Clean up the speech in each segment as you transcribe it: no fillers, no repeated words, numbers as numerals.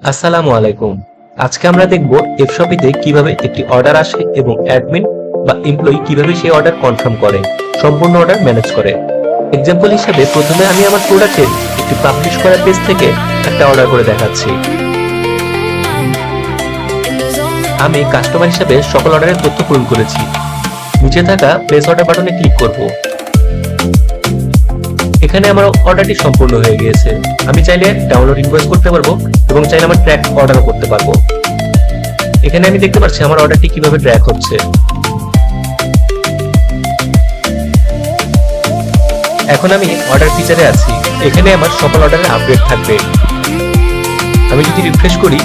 আসসালামু আলাইকুম। আজকে আমরা দেখব এফশপিতে কিভাবে একটি অর্ডার আসে এবং অ্যাডমিন বা এমপ্লয়ি কিভাবে সেই অর্ডার কনফার্ম করে, সম্পূর্ণ অর্ডার ম্যানেজ করে। এক্সাম্পল হিসেবে প্রথমে আমি আমার প্রোডাক্টের একটি পাবলিশ করা পেজ থেকে একটা অর্ডার করে দেখাচ্ছি। আমি কাস্টমার হিসেবে সকল অর্ডারের তথ্য পূরণ করেছি। নিচে থাকা প্লেস অর্ডার বাটনে ক্লিক করব। এখানে আমার অর্ডারটি সম্পূর্ণ হয়ে গিয়েছে। আমি চাইলে ডাউনলোড ইনভয়েস করতে পারবো এবং চাইলে আমার ট্র্যাক অর্ডারও করতে পারবো। এখানে আমি দেখতে পাচ্ছি আমার অর্ডারটি কিভাবে ট্র্যাক হচ্ছে। এখন আমি অর্ডার ফিচারে আছি। এখানে আমার সকল অর্ডারের আপডেট থাকবে। আমি যদি রিফ্রেশ করি,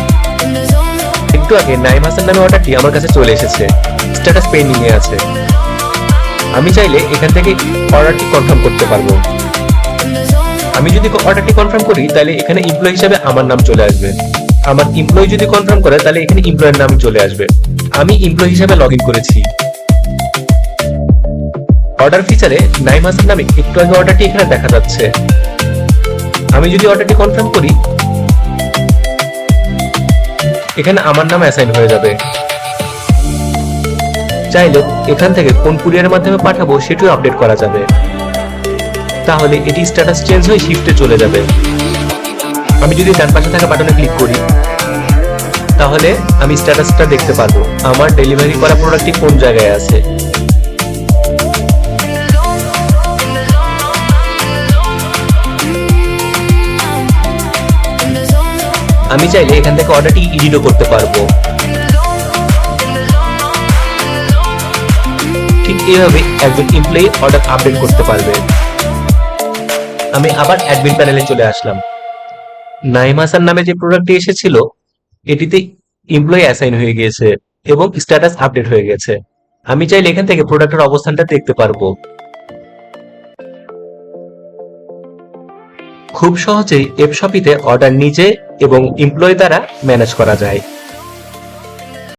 একটু আগে নাইম হাসান নামে অর্ডারটি আমার কাছে চলে এসেছে, স্ট্যাটাস পেন্ডিং এ আছে। আমি চাইলে এখান থেকে অর্ডারটি কনফার্ম করতে পারবো। আমি যদি অর্ডারটি কনফার্ম করি তাহলে এখানে এমপ্লয়ি হিসেবে আমার নাম চলে আসবে। আমার এমপ্লয়ি যদি কনফার্ম করে তাহলে এখানে এমপ্লয়ের নাম চলে আসবে। আমি এমপ্লয়ি হিসেবে লগইন করেছি। অর্ডার ফিচারে নাইম হাসান নামে একটু আগে অর্ডারটি এখানে দেখা যাচ্ছে। আমি যদি অর্ডারটি কনফার্ম করি, এখানে আমার নাম অ্যাসাইন হয়ে যাবে। চাইলে এখান থেকে কোন কুরিয়ারের মাধ্যমে পাঠাবো সেটিও আপডেট করা যাবে। তাহলে এটি স্ট্যাটাস চেঞ্জ হয়ে শিফটে চলে যাবে। আমি যদি ডান পাশে থাকা বাটনে ক্লিক করি, তাহলে আমি স্ট্যাটাসটা দেখতে পারবো, আমার ডেলিভারি করা প্রোডাক্টটি কোন জায়গায় আছে। আমি চাইলে এখান থেকে অর্ডারটি এডিটও করতে পারবো। ঠিক এইভাবে একজন এমপ্লয়ি অর্ডার আপডেট করতে পারবে। আমি আবার অ্যাডমিন প্যানেলে চলে আসলাম। নাইম হাসান নামে যে প্রোডাক্টটি এসেছিল এটিতে এমপ্লয়ি অ্যাসাইন হয়ে গিয়েছে এবং স্ট্যাটাস আপডেট হয়ে গেছে। আমি চাইলে এখান থেকে প্রোডাক্টের অবস্থানটা দেখতে পারবো। খুব সহজেই এফশপিতে অর্ডার নিজে এবং এমপ্লয়ি দ্বারা ম্যানেজ করা যায়।